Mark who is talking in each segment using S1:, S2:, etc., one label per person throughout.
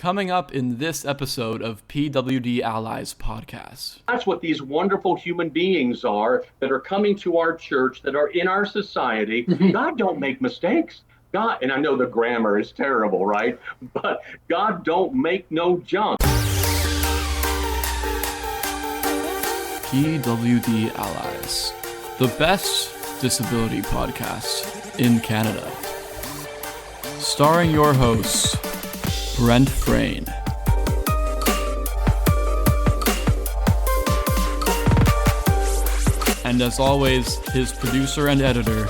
S1: Coming up in this episode of PWD Allies podcast.
S2: That's what these wonderful human beings are that are coming to our church, that are in our society. God don't make mistakes. God, and I know the grammar is terrible, right? But God don't make no junk.
S1: PWD Allies, the best disability podcast in Canada. Starring your hosts, Brent Frain. And as always, his producer and editor,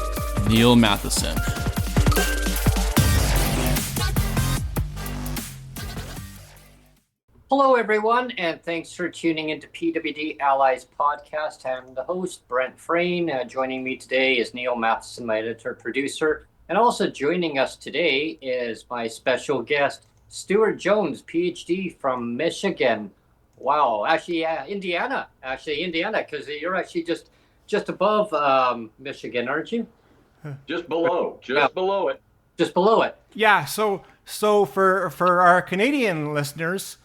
S1: Neil Matheson.
S3: Hello, everyone, and thanks for tuning into PWD Allies podcast. I'm the host, Brent Frain. Joining me today is Neil Matheson, my editor-producer. And also joining us today is my special guest, Stuart Jones, PhD from Michigan. Wow, actually, Indiana, because you're actually just above Michigan, aren't you?
S2: Just below it.
S3: Just below it.
S4: Yeah, so for our Canadian listeners,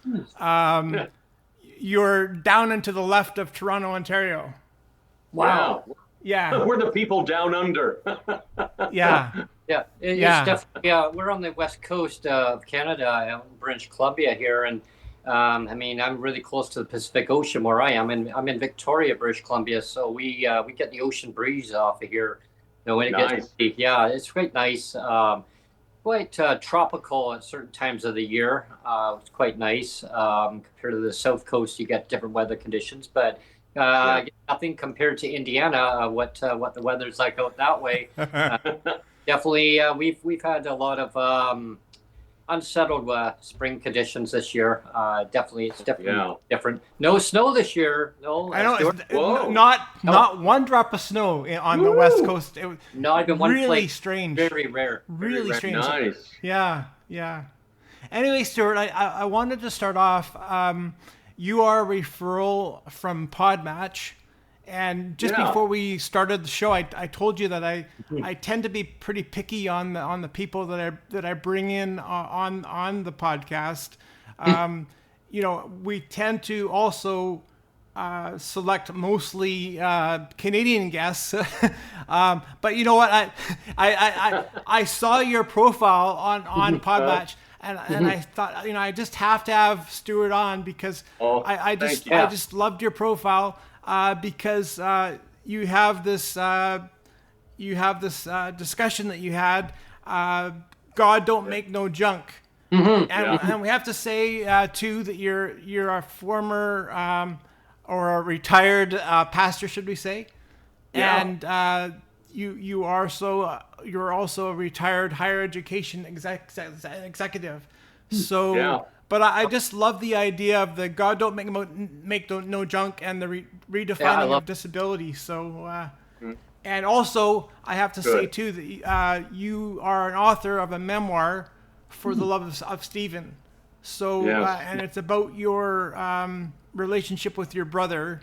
S4: you're down and to the left of Toronto, Ontario.
S3: Wow.
S4: Yeah.
S2: We're the people down under.
S4: Yeah.
S3: Yeah, it's definitely. We're on the west coast of Canada, British Columbia here, and I'm really close to the Pacific Ocean where I am, and I'm in Victoria, British Columbia, so we get the ocean breeze off of here. When it
S2: Nice.
S3: It's quite nice. Quite tropical at certain times of the year. It's quite nice. Compared to the south coast, you get different weather conditions, but nothing compared to Indiana. What the weather's like out that way. Definitely, we've had a lot of unsettled spring conditions this year. It's definitely different. No snow this year. No,
S4: I know. Not one drop of snow on the west coast. It was
S3: not even one
S4: really
S3: place.
S4: strange.
S3: Very rare.
S4: Really strange.
S2: Nice.
S4: Yeah. Anyway, Stuart, I wanted to start off. You are a referral from Podmatch. And just before we started the show, I told you that I tend to be pretty picky on the people that I bring in on the podcast. We tend to also select mostly Canadian guests. But you know what? I saw your profile on Podmatch. And I thought, I just have to have Stuart on because I just loved your profile. Because you have this discussion that you had. God don't make no junk, and we have to say too that you're a former or a retired pastor, should we say?
S2: Yeah.
S4: And you're also a retired higher education executive. So. But I just love the idea of the God don't make no junk and the redefining of disability. So, and also I have to say too that you are an author of a memoir for the love of Stephen. So, and it's about your relationship with your brother,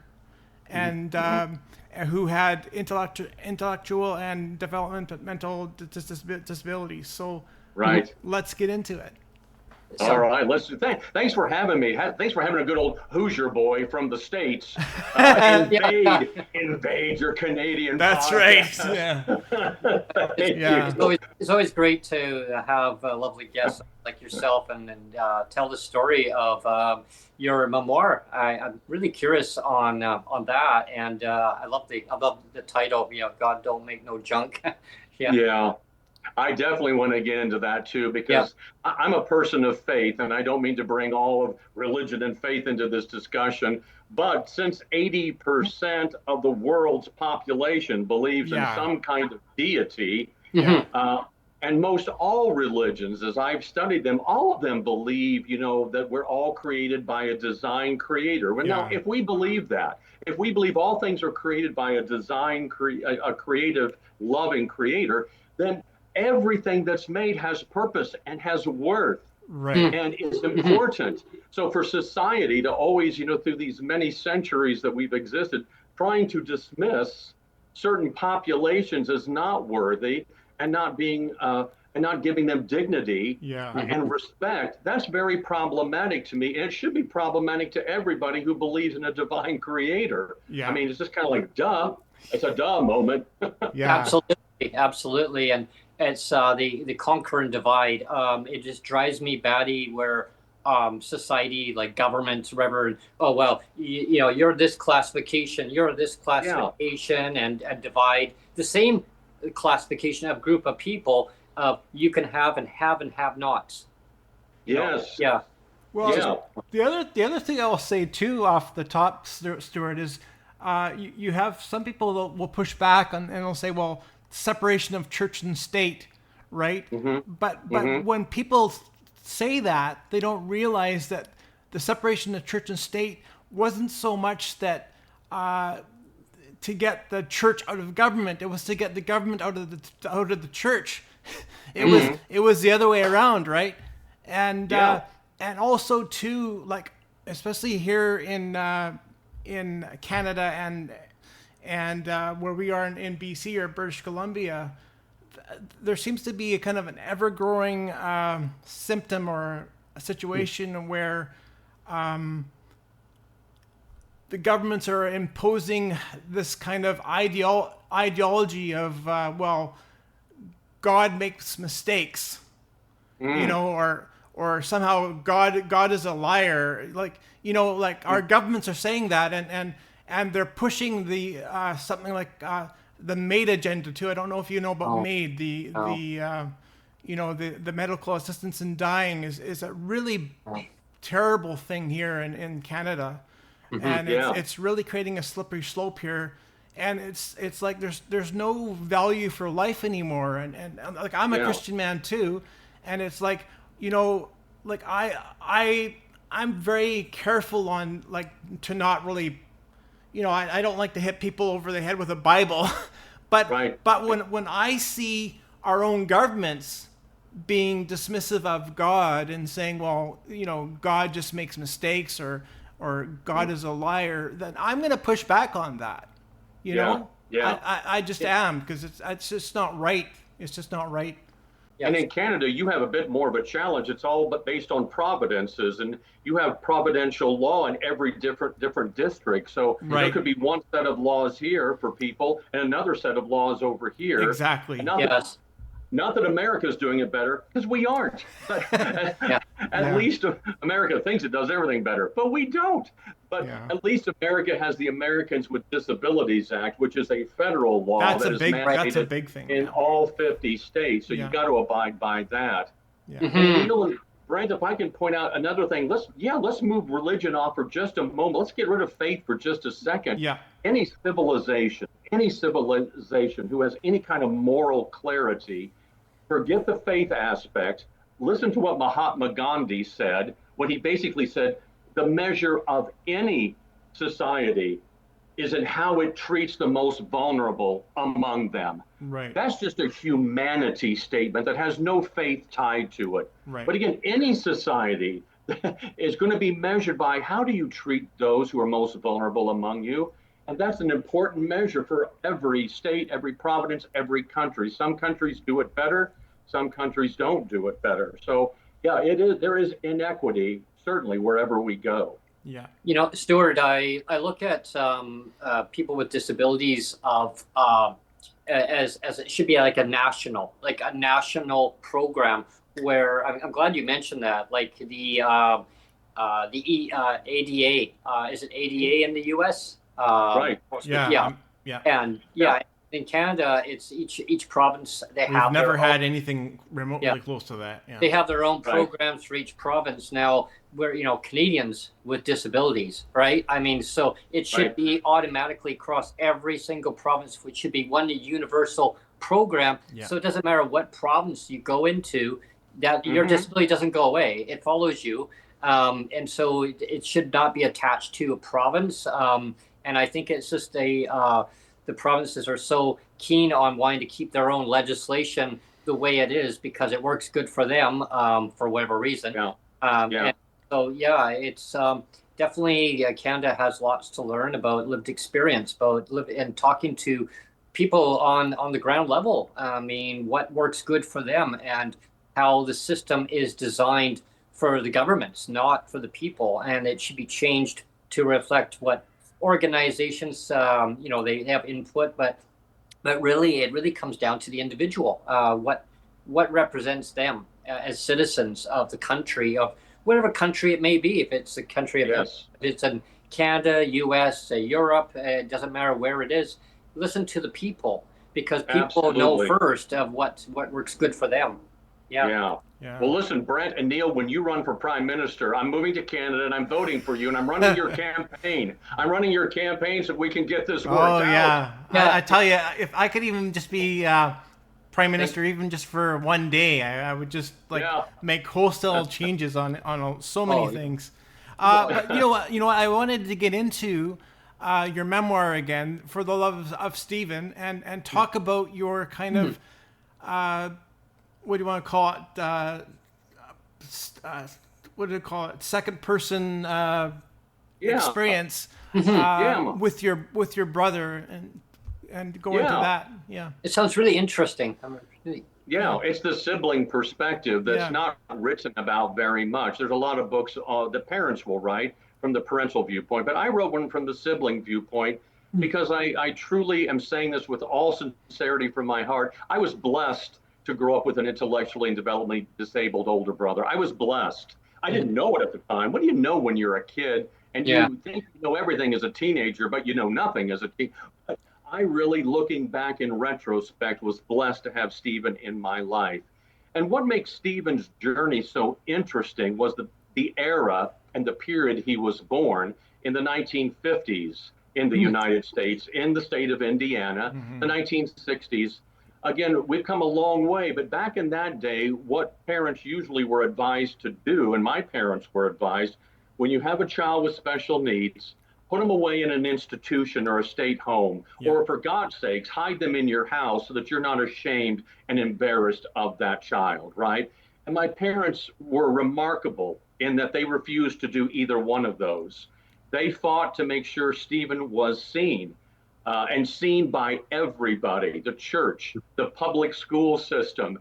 S4: and who had intellectual and developmental disabilities. So, let's get into it.
S2: All right, thanks for having me. Thanks for having a good old Hoosier boy from the States invade your Canadian.
S4: That's
S2: podcast.
S4: Right. Yeah.
S3: It's always great to have lovely guests like yourself and tell the story of your memoir. I'm really curious on that, and I love the title. God don't make no junk.
S2: Yeah. I definitely want to get into that too, because I'm a person of faith, and I don't mean to bring all of religion and faith into this discussion, but since 80% of the world's population believes in some kind of deity, and most all religions, as I've studied them, all of them believe, that we're all created by a design creator. Well, now, if we believe that, if we believe all things are created by a creative, loving creator, then everything that's made has purpose and has worth, and is important. So for society to always, through these many centuries that we've existed, trying to dismiss certain populations as not worthy and not being and not giving them dignity
S4: Yeah.
S2: and respect, that's very problematic to me. And it should be problematic to everybody who believes in a divine creator.
S4: Yeah.
S2: I mean, it's just kind of like, duh. It's a duh moment.
S4: Yeah.
S3: Absolutely. And it's the conquer and divide. It just drives me batty where society, like governments, whatever, oh, well, you know, you're this classification, you're this classification, and divide. The same classification of group of people, you can have and have nots.
S2: Yes.
S3: Yeah.
S4: Well, yeah. the other thing I will say too, off the top, Stuart, is you have some people that will push back and they'll say, well, separation of church and state, right? But when people say that, they don't realize that the separation of church and state wasn't so much that to get the church out of government; it was to get the government out of the church. It was the other way around, right? And and also too, like especially here in Canada and where we are in BC or British Columbia, there seems to be a kind of an ever-growing symptom or a situation where the governments are imposing this kind of ideology of well, God makes mistakes, you know, or somehow God is a liar. Like, you know, like our governments are saying that, and they're pushing the something like the MAID agenda too. I don't know if you know about MAID, the you know, the medical assistance in dying is a really terrible thing here in Canada, and it's really creating a slippery slope here. And it's like there's no value for life anymore, and like I'm a Christian man too, and it's like, you know, like I'm very careful on like to not really, you know, I don't like to hit people over the head with a Bible, but when I see our own governments being dismissive of God and saying, well, you know, God just makes mistakes or God is a liar, then I'm going to push back on that. You know, I just am, because it's just not right. It's just not right.
S2: Yes. And in Canada, you have a bit more of a challenge. It's all but based on providences, and you have providential law in every different district. So there could be one set of laws here for people and another set of laws over here.
S4: Exactly.
S2: Not that America's doing it better, because we aren't. At least America thinks it does everything better, but we don't. But at least America has the Americans with Disabilities Act, which is a federal law
S4: that's a big thing
S2: in all 50 states. So you've got to abide by that.
S4: Yeah.
S2: And Neil and Brent, if I can point out another thing, let's move religion off for just a moment. Let's get rid of faith for just a second.
S4: Yeah.
S2: Any civilization who has any kind of moral clarity, forget the faith aspect. Listen to what Mahatma Gandhi said when he basically said the measure of any society is in how it treats the most vulnerable among them.
S4: Right.
S2: That's just a humanity statement that has no faith tied to it.
S4: Right.
S2: But again, any society is going to be measured by how do you treat those who are most vulnerable among you. And that's an important measure for every state, every province, every country. Some countries do it better. Some countries don't do it better. So, there is inequity, certainly, wherever we go.
S4: Yeah.
S3: You know, Stuart, I look at people with disabilities as it should be like a national program where I'm glad you mentioned that, like the ADA. Is it ADA in the U.S.?
S2: Right.
S4: Yeah.
S3: And in Canada, it's each province
S4: We've never had anything remotely close to that. Yeah.
S3: They have their own programs for each province now. We're, you know, Canadians with disabilities, right? I mean, so it should be automatically across every single province, which should be one universal program. Yeah. So it doesn't matter what province you go into, that your disability doesn't go away. It follows you. And so it should not be attached to a province. And I think it's just the provinces are so keen on wanting to keep their own legislation the way it is because it works good for them for whatever reason. And so, it's definitely Canada has lots to learn about lived experience, and talking to people on the ground level. I mean, what works good for them and how the system is designed for the governments, not for the people. And it should be changed to reflect what organizations, they have input, but really, it really comes down to the individual. What represents them as citizens of the country, of whatever country it may be. If it's a country of,
S2: Yes.
S3: if it's in Canada, U.S., Europe, it doesn't matter where it is. Listen to the people, because people know first of what works good for them.
S2: Yeah. Well, listen, Brent and Neil, when you run for prime minister, I'm moving to Canada and I'm voting for you, and I'm running your campaign. I'm running your campaign so we can get this worked out.
S4: Yeah. I tell you, if I could even just be prime minister, even just for one day, I would just make wholesale changes on so many things. But you know what? I wanted to get into your memoir again, For the Love of Stephen, and talk about your kind of what do you want to call it? What do you call it? Second person experience with your brother, and go into that. Yeah,
S3: it sounds really interesting.
S2: It's the sibling perspective that's not written about very much. There's a lot of books the parents will write from the parental viewpoint, but I wrote one from the sibling viewpoint because I truly am saying this with all sincerity from my heart. I was blessed to grow up with an intellectually and developmentally disabled older brother. I was blessed. I didn't know it at the time. What do you know when you're a kid and you think you know everything as a teenager, but you know nothing as a teen? But I really, looking back in retrospect, was blessed to have Stephen in my life. And what makes Stephen's journey so interesting was the era and the period he was born in the 1950s in the United States, in the state of Indiana, the 1960s. Again, we've come a long way, but back in that day, what parents usually were advised to do, and my parents were advised, when you have a child with special needs, put them away in an institution or a state home, or for God's sakes, hide them in your house so that you're not ashamed and embarrassed of that child, right? And my parents were remarkable in that they refused to do either one of those. They fought to make sure Stephen was seen. And seen by everybody, the church, the public school system,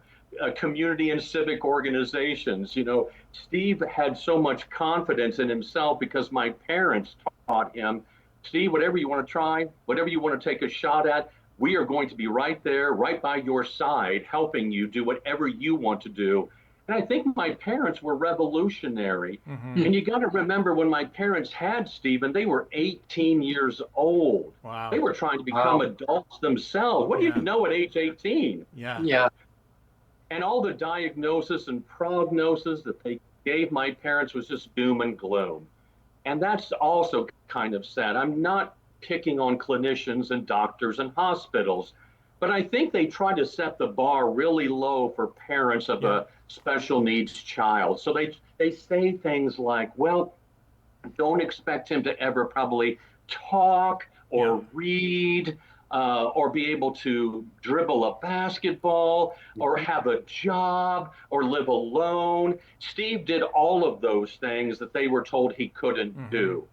S2: community and civic organizations. You know, Steve had so much confidence in himself because my parents taught him, Steve, whatever you want to try, whatever you want to take a shot at, we are going to be right there, right by your side, helping you do whatever you want to do. And I think my parents were revolutionary. And you got to remember, when my parents had Stephen, they were 18 years old.
S4: Wow.
S2: They were trying to become adults themselves. What do you know at age 18?
S3: Yeah.
S2: And all the diagnosis and prognosis that they gave my parents was just doom and gloom. And that's also kind of sad. I'm not picking on clinicians and doctors and hospitals, but I think they try to set the bar really low for parents of a special needs child. So they say things like, well, don't expect him to ever probably talk or read or be able to dribble a basketball or have a job or live alone. Steve did all of those things that they were told he couldn't do.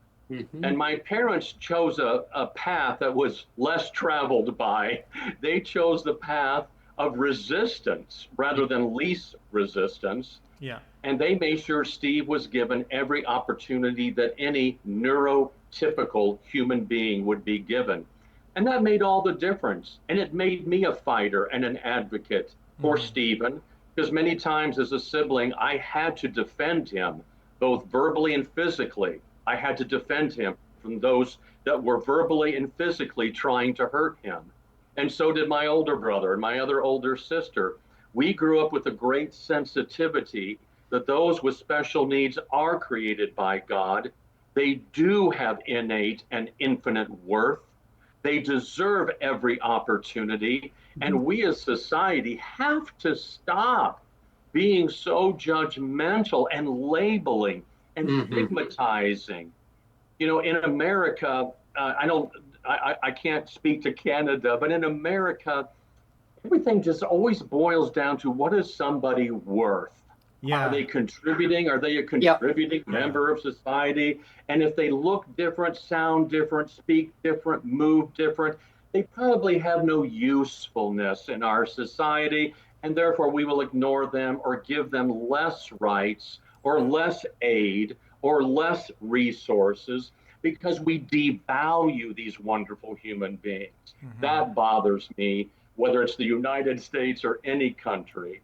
S2: And my parents chose a path that was less traveled by. They chose the path of resistance rather than least resistance. And they made sure Steve was given every opportunity that any neurotypical human being would be given. And that made all the difference. And it made me a fighter and an advocate for Stephen, because many times as a sibling, I had to defend him, both verbally and physically. I had to defend him from those that were verbally and physically trying to hurt him. And so did my older brother and my other older sister. We grew up with a great sensitivity that those with special needs are created by God. They do have innate and infinite worth. They deserve every opportunity. And we as society have to stop being so judgmental and labeling and stigmatizing. You know, in America, I can't speak to Canada, but in America, everything just always boils down to, what is somebody worth? Are they contributing? Are they a contributing member of society? And if they look different, sound different, speak different, move different, they probably have no usefulness in our society, and therefore we will ignore them or give them less rights or less aid or less resources because we devalue these wonderful human beings. That bothers me, whether it's the United States or any country.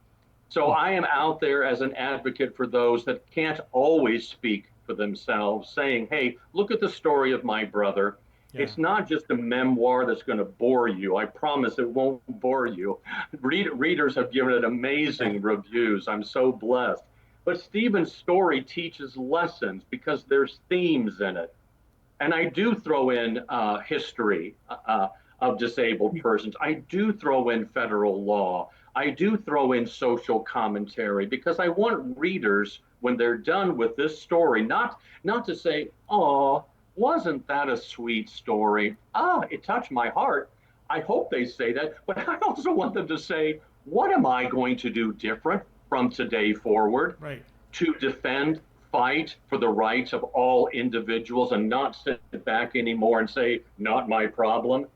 S2: So I am out there as an advocate for those that can't always speak for themselves, saying, hey, look at the story of my brother. Yeah. It's not just a memoir that's going to bore you. I promise it won't bore you. Readers have given it amazing reviews. I'm so blessed. But Stephen's story teaches lessons because there's themes in it. And I do throw in history of disabled persons. I do throw in federal law. I do throw in social commentary because I want readers, when they're done with this story, not to say, oh, wasn't that a sweet story? It touched my heart. I hope they say that, but I also want them to say, what am I going to do different from today forward to defend, fight for the rights of all individuals and not sit back anymore and say, not my problem?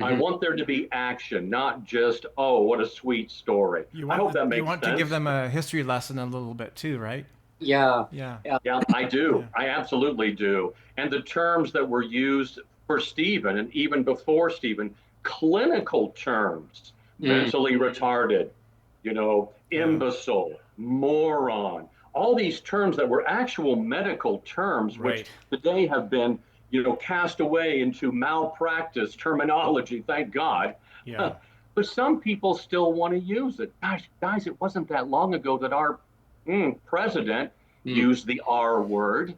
S2: I want there to be action, not just, oh, what a sweet story. I hope that makes sense.
S4: You want to give them a history lesson a little bit too, right?
S3: Yeah,
S2: I do. I absolutely do. And the terms that were used for Stephen and even before Stephen, clinical terms, mentally retarded, imbecile, moron, all these terms that were actual medical terms, which today have been, cast away into malpractice terminology, thank God. Yeah. But some people still want to use it. Gosh, guys, it wasn't that long ago that our president used the R word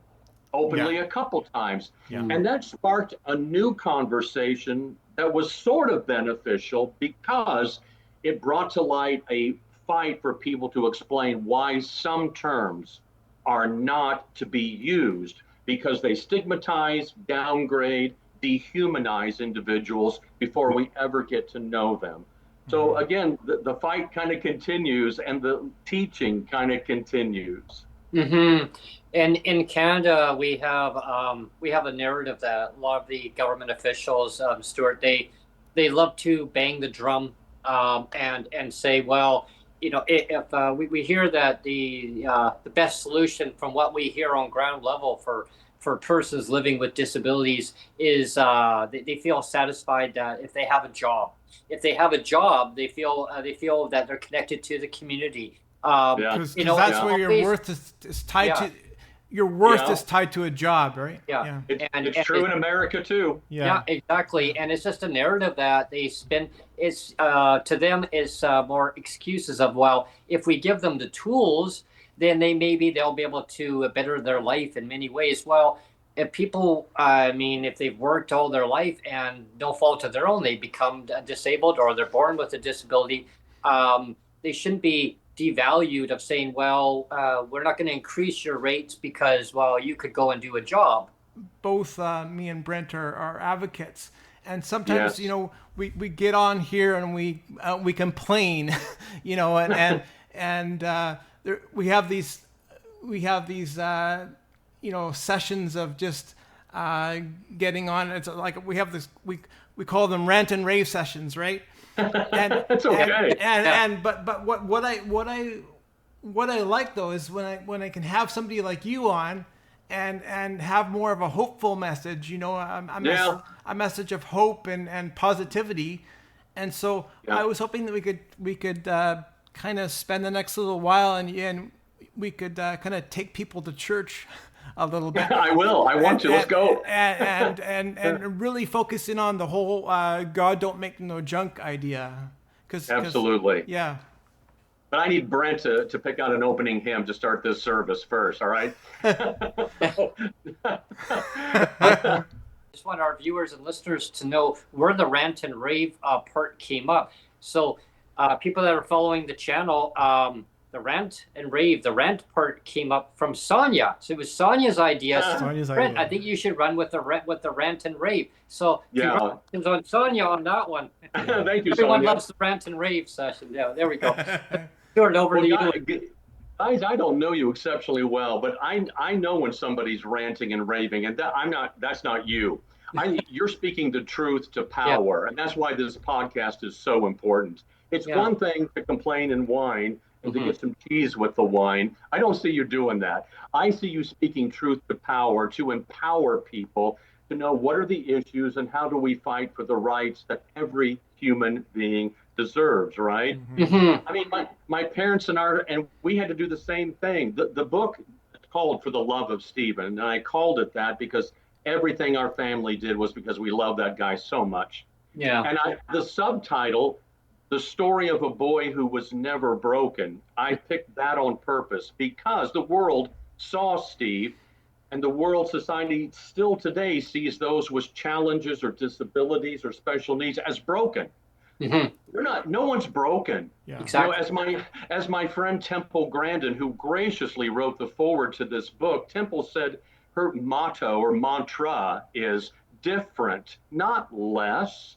S2: openly a couple times. Yeah. And that sparked a new conversation that was sort of beneficial because it brought to light a fight for people to explain why some terms are not to be used because they stigmatize, downgrade, dehumanize individuals before we ever get to know them. So again, the fight kind of continues and the teaching kind of continues.
S3: And in Canada, we have a narrative that a lot of the government officials, Stuart, they love to bang the drum and say, well, if we hear that the best solution from what we hear on ground level for persons living with disabilities is they feel satisfied that if they have a job. If they have a job, they feel that they're connected to the community.
S4: Because that's where your worth is tied to. Your worth is tied to a job, right?
S2: Yeah. It's true in America too.
S3: Yeah, exactly. And it's just a narrative that they spin. It's to them is more excuses of, well, if we give them the tools, then they'll be able to better their life in many ways. Well, if people, if they've worked all their life and no fault of their own, they become disabled or they're born with a disability, they shouldn't be devalued of saying, well, we're not going to increase your rates because, well, you could go and do a job.
S4: Both me and Brent are advocates. And sometimes, we get on here and we complain, and we have these sessions of just getting on. It's like we have this, we call them rant and rave sessions, right?
S2: And that's okay.
S4: But what I like though is when I can have somebody like you on and have more of a hopeful message, a message of hope and positivity. And so I was hoping that we could kind of spend the next little while and we could kind of take people to church a little bit.
S2: I will. I want to. Let's go.
S4: And really focus in on the whole God don't make no junk idea.
S2: Absolutely.
S4: Yeah.
S2: But I need Brent to pick out an opening hymn to start this service first, all right?
S3: Just want our viewers and listeners to know where the rant and rave part came up. So people that are following the channel, the rant and rave, the rant part came up from Sonia. So it was Sonia's idea. Brent, I think you should run with the rant and rave. So congratulations on Sonia on that one.
S2: Thank you,
S3: Everyone
S2: Sonia.
S3: loves the rant and rave session. Yeah, there we go. Stuart, over to you.
S2: Guys, I don't know you exceptionally well, but I know when somebody's ranting and raving, and that's not you. You're speaking the truth to power, and that's why this podcast is so important. It's one thing to complain and whine and to get some cheese with the wine. I don't see you doing that. I see you speaking truth to power, to empower people to know what are the issues and how do we fight for the rights that every human being deserves, right? I mean, my parents and we had to do the same thing. The book is called For the Love of Stephen, and I called it that because everything our family did was because we loved that guy so much. And the subtitle, The Story of a Boy Who Was Never Broken, I picked that on purpose because the world saw Steve, and the world society still today sees those with challenges or disabilities or special needs as broken. They're not. No one's broken.
S3: Exactly.
S2: You know, as my friend Temple Grandin, who graciously wrote the foreword to this book, Temple said her motto or mantra is different, not less.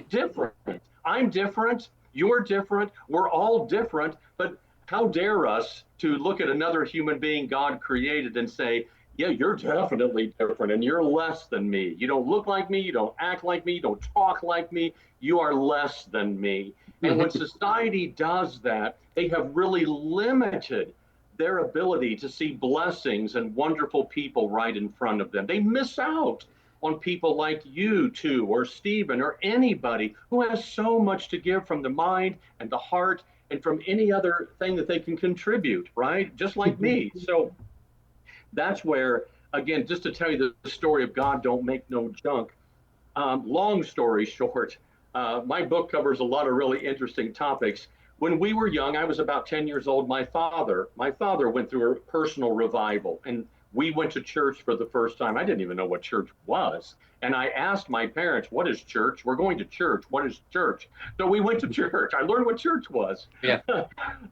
S2: Different. I'm different. You're different. We're all different. But how dare us to look at another human being God created and say, yeah, you're definitely different and you're less than me. You don't look like me. You don't act like me. You don't talk like me. You are less than me. And when society does that, they have really limited their ability to see blessings and wonderful people right in front of them. They miss out on people like you two or Stephen or anybody who has so much to give from the mind and the heart and from any other thing that they can contribute, right? Just like me. So that's where, again, just to tell you the story of God Don't Make No Junk, long story short, my book covers a lot of really interesting topics. When we were young, I was about 10 years old. My father went through a personal revival, and we went to church for the first time. I didn't even know what church was. And I asked my parents, what is church? We're going to church. What is church? So we went to church. I learned what church was.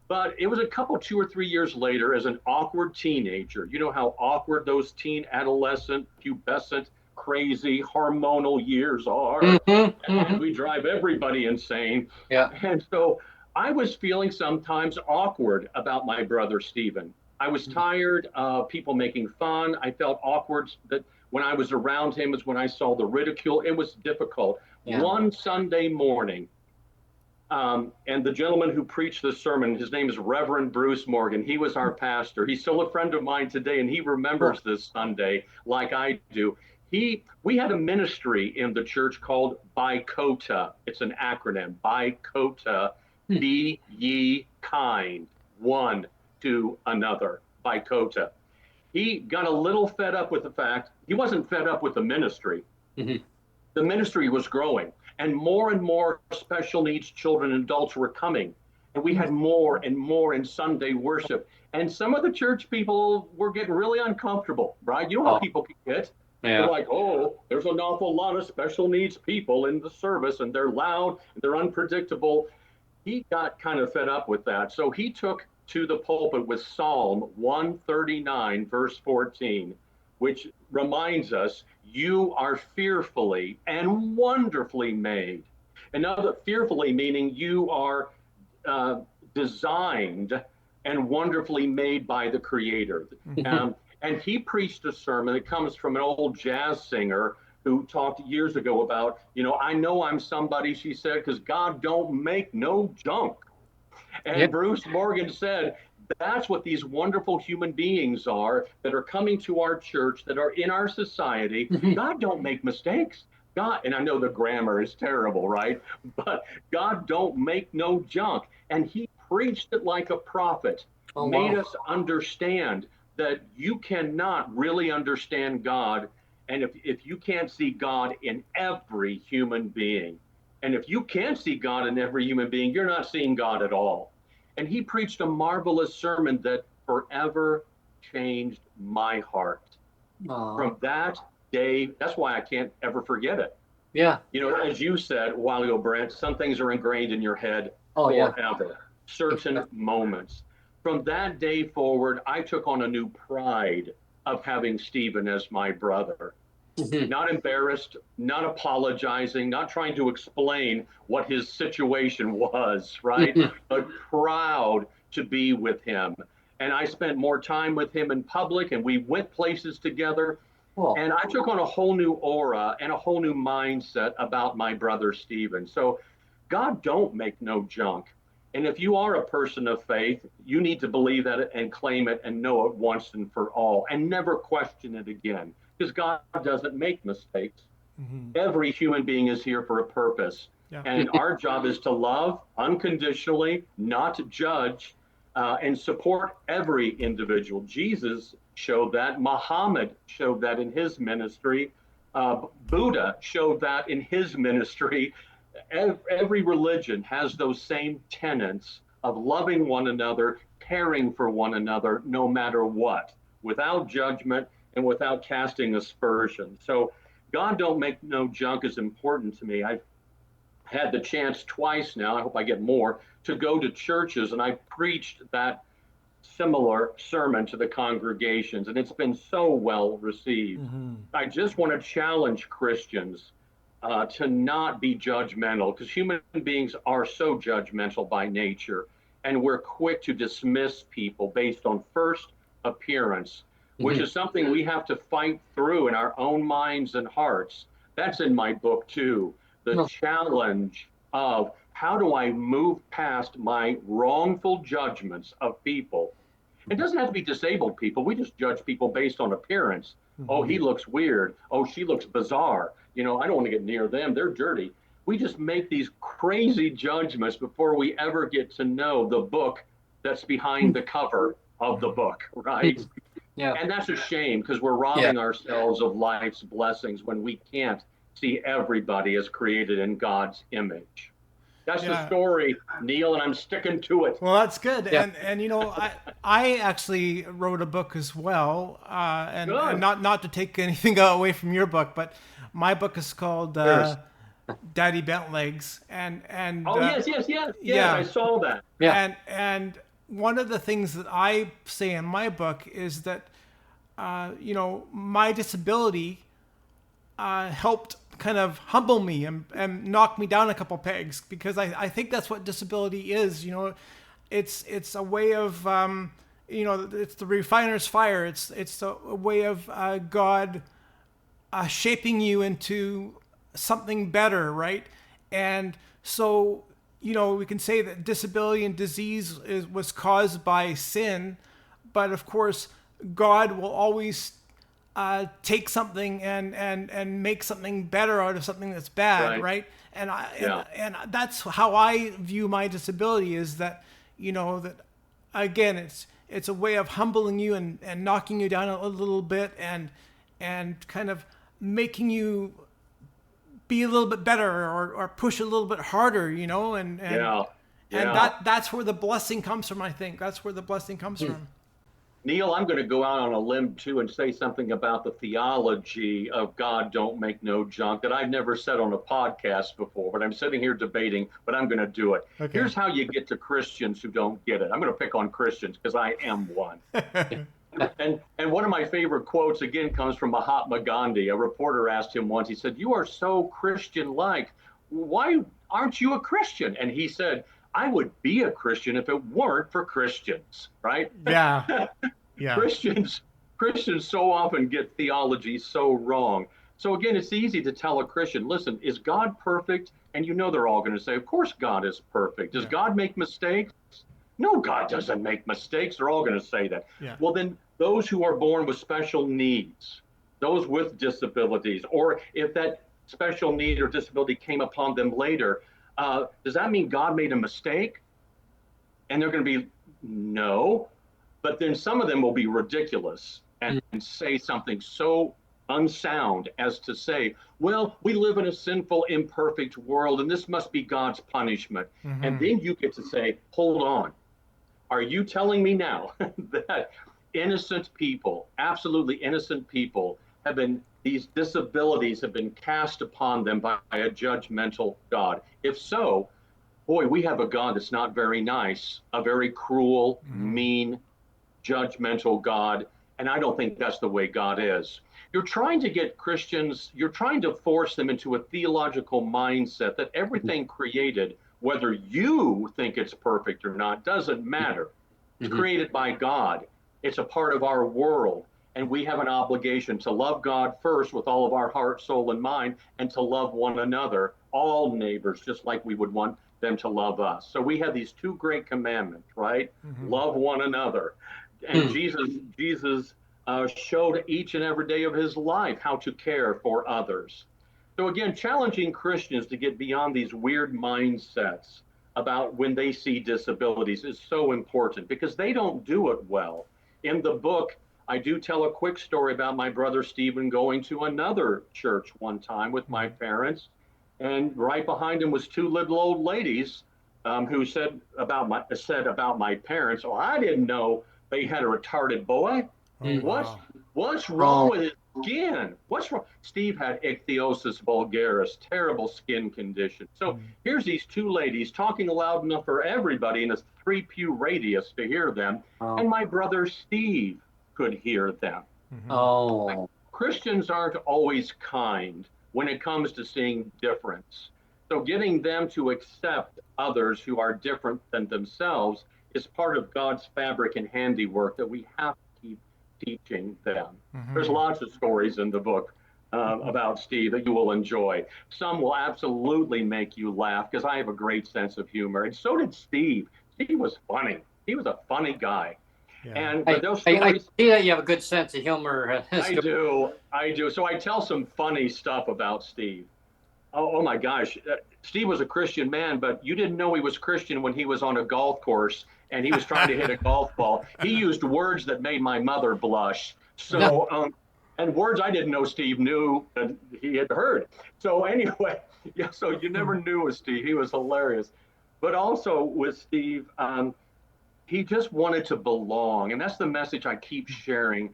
S2: But it was a couple, 2 or 3 years later, as an awkward teenager. You know how awkward those teen, adolescent, pubescent, crazy, hormonal years are. And we drive everybody insane. And so I was feeling sometimes awkward about my brother, Stephen. I was tired of people making fun. I felt awkward that when I was around him is when I saw the ridicule. It was difficult. One Sunday morning, and the gentleman who preached this sermon, his name is Reverend Bruce Morgan. He was our pastor. He's still a friend of mine today, and he remembers this Sunday like I do. We had a ministry in the church called BYCOTA. It's an acronym, BYCOTA, be ye kind, one to another, BYCOTA. He got a little fed up with the fact, he wasn't fed up with the ministry. The ministry was growing, and more special needs children and adults were coming. And we had more and more in Sunday worship. And some of the church people were getting really uncomfortable, right? You know how people can get. They're like, oh, there's an awful lot of special needs people in the service, and they're loud, and they're unpredictable. He got kind of fed up with that. So he took to the pulpit with Psalm 139, verse 14, which reminds us, you are fearfully and wonderfully made. Another, fearfully meaning you are designed and wonderfully made by the Creator. And he preached a sermon that comes from an old jazz singer who talked years ago about, I know I'm somebody, she said, because God don't make no junk. And Bruce Morgan said, that's what these wonderful human beings are that are coming to our church, that are in our society. God don't make mistakes. God, and I know the grammar is terrible, right? But God don't make no junk. And he preached it like a prophet, made us understand that you cannot really understand God. And if you can't see God in every human being, and if you can't see God in every human being, you're not seeing God at all. And he preached a marvelous sermon that forever changed my heart. From that day, that's why I can't ever forget it. As you said a while ago, Brent, some things are ingrained in your head forever. Certain moments. From that day forward, I took on a new pride of having Stephen as my brother. Not embarrassed, not apologizing, not trying to explain what his situation was, right? But proud to be with him. And I spent more time with him in public, and we went places together.
S3: Cool.
S2: And I took on a whole new aura and a whole new mindset about my brother Stephen. So God don't make no junk. And if you are a person of faith, you need to believe that and claim it and know it once and for all and never question it again, because God doesn't make mistakes. Every human being is here for a purpose.
S4: Yeah.
S2: And our job is to love unconditionally, not to judge, and support every individual. Jesus showed that. Muhammad showed that in his ministry. Buddha showed that in his ministry. Every religion has those same tenets of loving one another, caring for one another, no matter what, without judgment and without casting aspersion. So God don't make no junk is important to me. I've had the chance twice now, I hope I get more, to go to churches, and I preached that similar sermon to the congregations, and it's been so well received. I just want to challenge Christians to not be judgmental, because human beings are so judgmental by nature, and we're quick to dismiss people based on first appearance, which is something we have to fight through in our own minds and hearts. That's in my book too. The challenge of how do I move past my wrongful judgments of people. It doesn't have to be disabled people. We just judge people based on appearance. Oh, he looks weird. Oh, she looks bizarre. You know, I don't want to get near them. They're dirty. We just make these crazy judgments before we ever get to know the book that's behind the cover of the book, right?
S3: Yeah.
S2: And that's a shame, because we're robbing ourselves of life's blessings when we can't see everybody as created in God's image. That's the story, Neil, and I'm sticking to it.
S4: Well, that's good. Yeah. And you know, I actually wrote a book as well, and not to take anything away from your book, but my book is called Daddy Bent Legs, and
S2: yes, I saw that.
S4: Yeah. And one of the things that I say in my book is that you know, my disability helped kind of humble me and knock me down a couple pegs, because I think that's what disability is. You know, it's a way of you know, it's the refiner's fire. It's a way of God shaping you into something better, right? And so, you know, we can say that disability and disease was caused by sin, but of course God will always take something and make something better out of something that's bad, right? And and that's how I view my disability, is that, you know, that again, it's a way of humbling you and knocking you down a little bit and kind of making you be a little bit better or push a little bit harder, you know, and that's where the blessing comes from. I think that's where the blessing comes from.
S2: Neil, I'm going to go out on a limb too and say something about the theology of God don't make no junk that I've never said on a podcast before, but I'm sitting here debating, but I'm going to do it. Okay. Here's how you get to Christians who don't get it. I'm going to pick on Christians because I am one. And one of my favorite quotes, again, comes from Mahatma Gandhi. A reporter asked him once, he said, "You are so Christian-like. Why aren't you a Christian?" And he said, "I would be a Christian if it weren't for Christians," right?
S4: Yeah.
S2: Christians so often get theology so wrong. So again, it's easy to tell a Christian, listen, is God perfect? And you know they're all going to say, of course God is perfect. Does God make mistakes? No, God doesn't make mistakes. They're all going to say that. Yeah. Well, then those who are born with special needs, those with disabilities, or if that special need or disability came upon them later, does that mean God made a mistake? And they're going to be, no. But then some of them will be ridiculous and say something so unsound as to say, well, we live in a sinful, imperfect world, and this must be God's punishment. And then you get to say, hold on. Are you telling me now that innocent people, absolutely innocent people, these disabilities have been cast upon them by a judgmental God? If so, boy, we have a God that's not very nice, a very cruel, mean, judgmental God. And I don't think that's the way God is. You're trying to get Christians, you're trying to force them into a theological mindset that everything created, whether you think it's perfect or not, doesn't matter. It's created by God. It's a part of our world. And we have an obligation to love God first with all of our heart, soul, and mind, and to love one another, all neighbors, just like we would want them to love us. So we have these two great commandments, right? Love one another. And Jesus showed each and every day of his life how to care for others. So again, challenging Christians to get beyond these weird mindsets about when they see disabilities is so important because they don't do it well. In the book, I do tell a quick story about my brother Stephen going to another church one time with my parents, and right behind him was two little old ladies who said about my parents, "Oh, I didn't know they had a retarded boy. What's wrong with his skin? What's wrong?" Steve had ichthyosis vulgaris, terrible skin condition. So here's these two ladies talking loud enough for everybody in a 3-pew radius to hear them, and my brother Steve could hear them. Christians aren't always kind when it comes to seeing difference. So getting them to accept others who are different than themselves is part of God's fabric and handiwork that we have to keep teaching them. There's lots of stories in the book about Steve that you will enjoy. Some will absolutely make you laugh because I have a great sense of humor, and so did Steve. Steve was funny. He was a funny guy. And those stories,
S3: I see that you have a good sense of humor.
S2: I do. So I tell some funny stuff about Steve. Oh my gosh. Steve was a Christian man, but you didn't know he was Christian when he was on a golf course and he was trying to hit a golf ball. He used words that made my mother blush. So, and words I didn't know Steve knew that he had heard. So anyway, so you never knew with Steve. He was hilarious. But also with Steve, he just wanted to belong. And that's the message I keep sharing.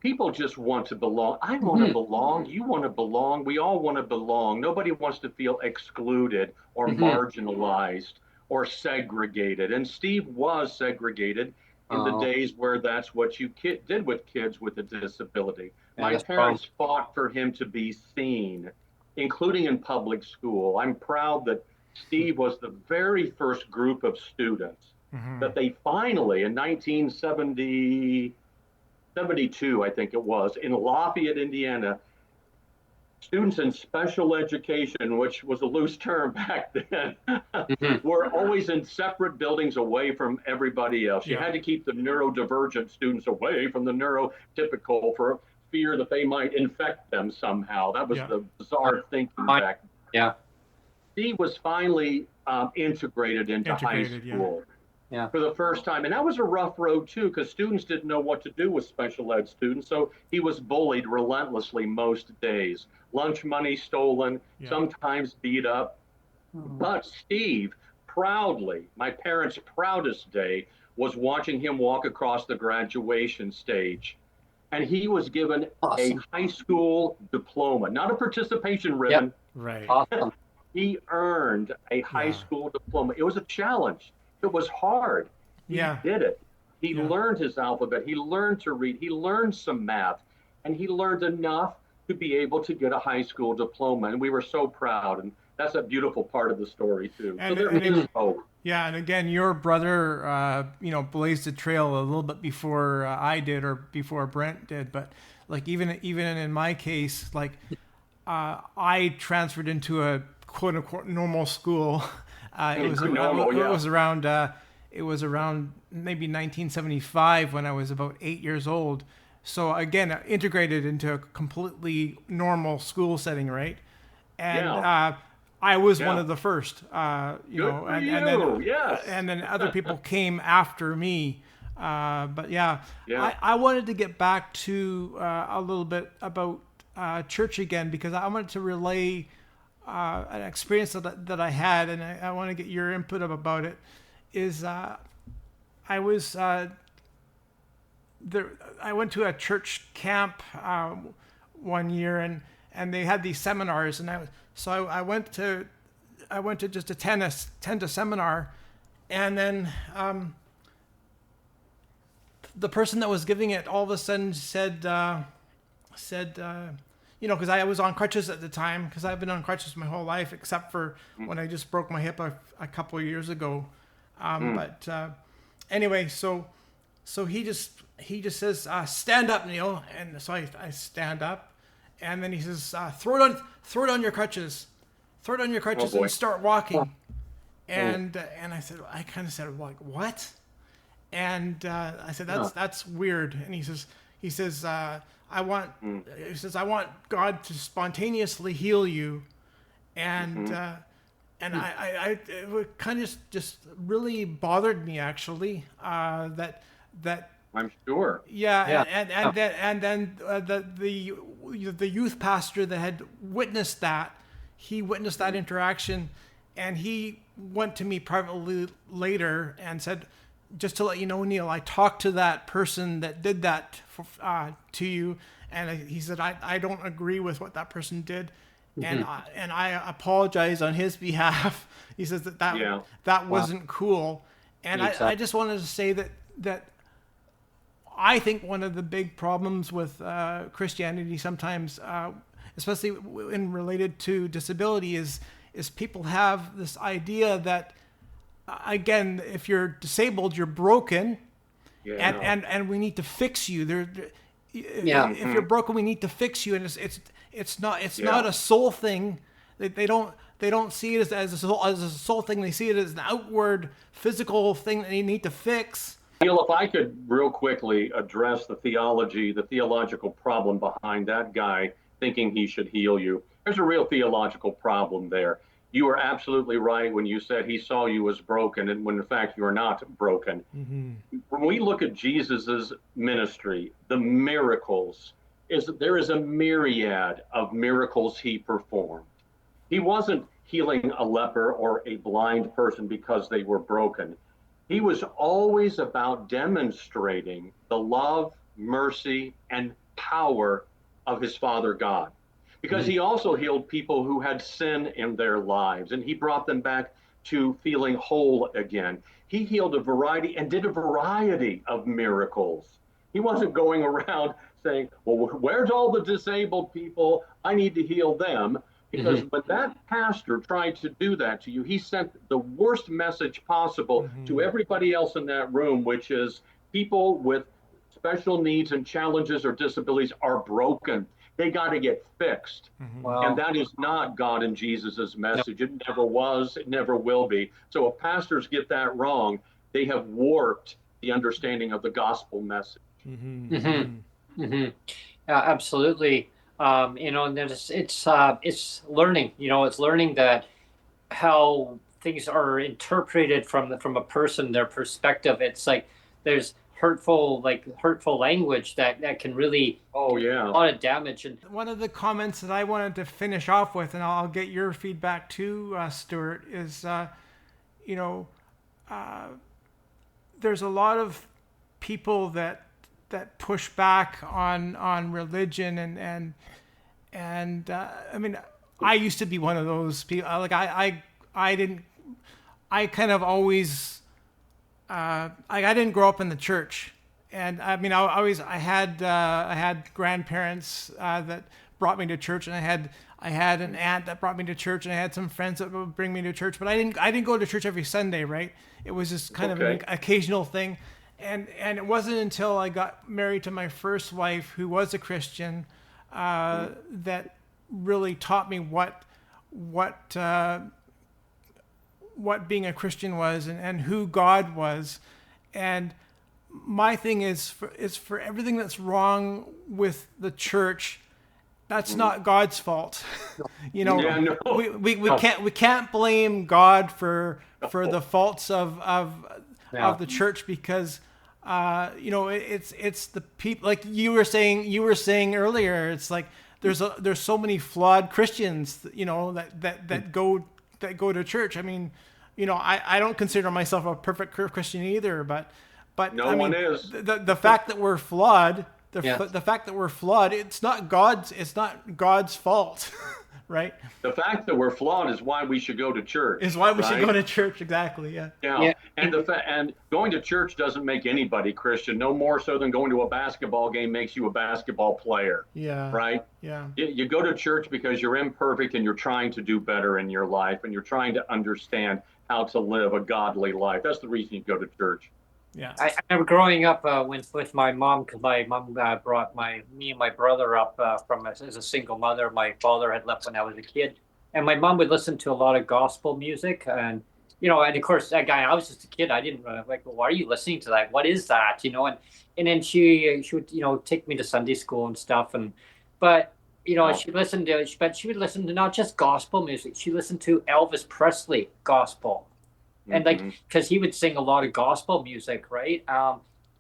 S2: People just want to belong. I want to belong. You want to belong. We all want to belong. Nobody wants to feel excluded or marginalized or segregated. And Steve was segregated in the days where that's what you did with kids with a disability. My parents fought for him to be seen, including in public school. I'm proud that Steve was the very first group of students that they finally, in 1972, I think it was, in Lafayette, Indiana, students in special education, which was a loose term back then, were always in separate buildings away from everybody else. You had to keep the neurodivergent students away from the neurotypical for fear that they might infect them somehow. That was the bizarre thinking back then. Steve was finally integrated into high school. For the first time. And that was a rough road too, because students didn't know what to do with special ed students. So he was bullied relentlessly most days. Lunch money stolen, sometimes beat up. But Steve, proudly, my parents' proudest day was watching him walk across the graduation stage. And he was given a high school diploma, not a participation ribbon.
S4: Right.
S3: Awesome.
S2: He earned a high school diploma. It was a challenge. It was hard. He did it. He learned his alphabet. He learned to read. He learned some math. And he learned enough to be able to get a high school diploma. And we were so proud. And that's a beautiful part of the story, too. So there is hope.
S4: Yeah, and again, your brother, blazed the trail a little bit before I did or before Brent did. But like even in my case, like I transferred into a quote unquote normal school. It was around maybe 1975 when I was about 8 years old. So again, integrated into a completely normal school setting, right? And I was one of the first, and then other people came after me. But I wanted to get back to a little bit about church again because I wanted to relay an experience that I had, and I want to get your input about it. Is I was there. I went to a church camp one year, and they had these seminars, and I went to just attend a seminar, and then the person that was giving it all of a sudden said. Because I was on crutches at the time, because I've been on crutches my whole life, except for when I just broke my hip a couple of years ago. But anyway, so So he just says, stand up, Neil. And so I stand up, and then he says, throw it on your crutches, and start walking. And I said, I kind of said, like, what? And I said, that's weird. And he says, I want God to spontaneously heal you. And I it kind of just really bothered me, actually, that
S2: I'm sure.
S4: yeah. And then the youth pastor that had witnessed that, he witnessed that interaction, and he went to me privately later and said, just to let you know, Neil, I talked to that person that did that to you, and he said, I don't agree with what that person did, and I apologize on his behalf. He says that wasn't cool, and I just wanted to say that I think one of the big problems with Christianity sometimes, especially in related to disability, is people have this idea that, again, if you're disabled, you're broken, and we need to fix you. If you're broken, we need to fix you, and it's not a soul thing. They don't see it as a soul thing. They see it as an outward physical thing that they need to fix.
S2: Neil, if I could real quickly address the theological problem behind that guy thinking he should heal you. There's a real theological problem there. You are absolutely right when you said he saw you as broken, and when in fact you are not broken. When we look at Jesus's ministry, the miracles, there is a myriad of miracles he performed. He wasn't healing a leper or a blind person because they were broken. He was always about demonstrating the love, mercy, and power of his Father God. Because he also healed people who had sin in their lives, and he brought them back to feeling whole again. He healed a variety and did a variety of miracles. He wasn't going around saying, well, where's all the disabled people? I need to heal them. Because when that pastor tried to do that to you, he sent the worst message possible to everybody else in that room, which is people with special needs and challenges or disabilities are broken. They got to get fixed. Wow. And that is not God and Jesus's message. It never was. It never will be. So if pastors get that wrong, they have warped the understanding of the gospel message.
S3: Absolutely. And it's learning. It's learning that how things are interpreted from a person, their perspective. It's like there's hurtful language that can really a lot of damage. And
S4: one of the comments that I wanted to finish off with, and I'll get your feedback too, Stuart, is there's a lot of people that push back on religion, and I mean, I used to be one of those people. Like I kind of always I didn't grow up in the church, and I mean I had grandparents that brought me to church, and I had an aunt that brought me to church, and I had some friends that would bring me to church, but I didn't go to church every Sunday, right? It was just kind of an occasional thing. And it wasn't until I got married to my first wife, who was a Christian, that really taught me what being a Christian was, and who God was. And my thing is for everything that's wrong with the church, that's not God's fault. We can't blame God for the faults of the church, because it's the people, like you were saying earlier. It's like there's so many flawed Christians, that go to church. I mean, I don't consider myself a perfect Christian either, but
S2: no one is.
S4: The fact that we're flawed, the fact that we're flawed, it's not God's fault. Right.
S2: The fact that we're flawed is why we should go to church.
S4: Is why we should go to church. Exactly. Yeah.
S2: And going to church doesn't make anybody Christian, no more so than going to a basketball game makes you a basketball player.
S4: Yeah.
S2: Right.
S4: Yeah.
S2: You go to church because you're imperfect and you're trying to do better in your life, and you're trying to understand how to live a godly life. That's the reason you go to church.
S4: Yeah.
S3: I remember growing up with my mom, because my mom brought me and my brother up as a single mother. My father had left when I was a kid, and my mom would listen to a lot of gospel music, and and of course, that guy, I was just a kid. I didn't like, well, why are you listening to that? What is that? And then she would take me to Sunday school and stuff, but she listened to, but she would listen to not just gospel music. She listened to Elvis Presley gospel. And because he would sing a lot of gospel music, right?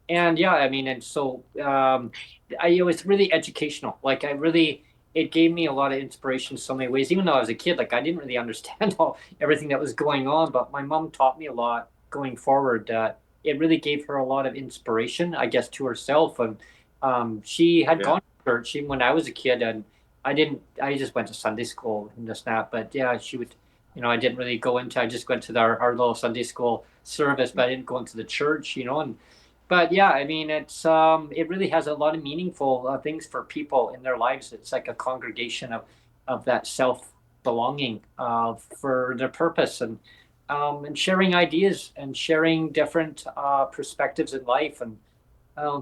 S3: And yeah, I mean, and so it was really educational. Like it gave me a lot of inspiration in so many ways. Even though I was a kid, like I didn't really understand everything that was going on, but my mom taught me a lot going forward. It really gave her a lot of inspiration, I guess, to herself. And she had gone to church even when I was a kid, and I just went to Sunday school and just that. But yeah, she would. I didn't really go into. I just went to our little Sunday school service, but I didn't go into the church. But yeah, I mean, it really has a lot of meaningful things for people in their lives. It's like a congregation of that self belonging for their purpose and sharing ideas and sharing different perspectives in life. And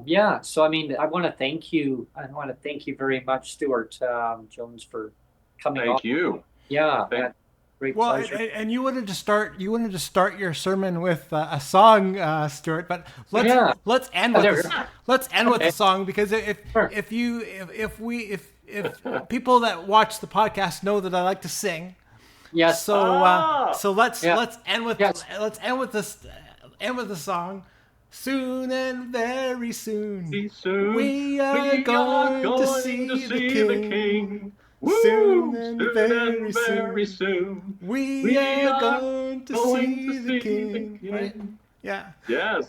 S3: yeah, so I mean, I want to thank you. I want to thank you very much, Stuart Jones, for coming on.
S2: Thank you.
S3: Yeah.
S4: Well, and you wanted to start your sermon with a song, Stuart. But let's end with the song, because if people that watch the podcast know that I like to sing.
S3: Yes.
S4: So let's end with the song. Soon and very soon, we are going to see the King. Soon and very soon, we are going to see the King. Right? Yeah.
S2: Yes.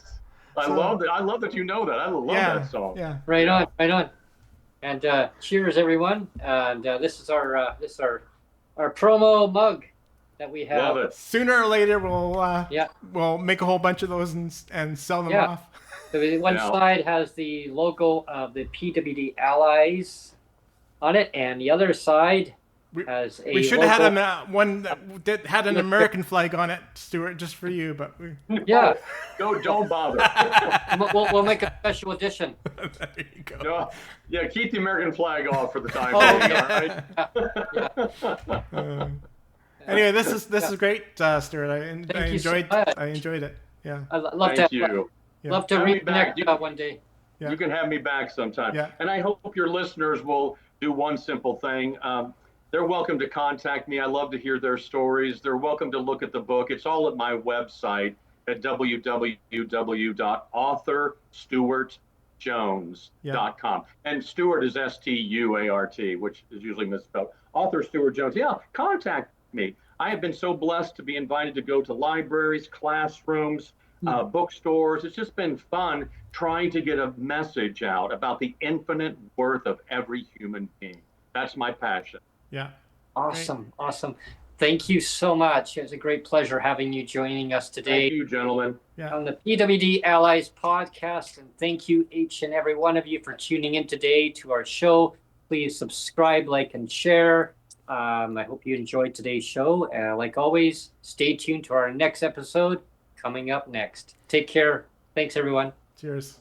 S2: I love that. I love that you know that. I love that song.
S3: Yeah. Right on. And cheers, everyone. And this is our promo mug that we have.
S2: Love it.
S4: Sooner or later, we'll make a whole bunch of those and sell them off.
S3: So one side has the logo of the PWD Allies on it, and the other side has a.
S4: We should have had one that had an American flag on it, Stuart, just for you. But
S2: don't bother.
S3: we'll make a special edition.
S4: There you go.
S2: No, yeah, keep the American flag off for the time being. All right.
S4: Anyway, this is great, Stuart. I enjoyed it. Yeah.
S3: I love
S2: Thank you.
S3: Love to reconnect one day.
S2: Yeah. You can have me back sometime.
S4: Yeah.
S2: And I hope your listeners will do one simple thing. They're welcome to contact me. I love to hear their stories. They're welcome to look at the book. It's all at my website at www.authorstuartjones.com. And Stuart is Stuart, which is usually misspelled. Author Stuart Jones. Yeah, contact me. I have been so blessed to be invited to go to libraries, classrooms, bookstores. It's just been fun trying to get a message out about the infinite worth of every human being. That's my passion.
S4: Yeah.
S3: Awesome. Thank you so much. It was a great pleasure having you joining us today.
S2: Thank you, gentlemen.
S3: On the PWD Allies podcast. And thank you, each and every one of you, for tuning in today to our show. Please subscribe, like, and share. I hope you enjoyed today's show. Like always, stay tuned to our next episode coming up next. Take care. Thanks, everyone.
S4: Cheers.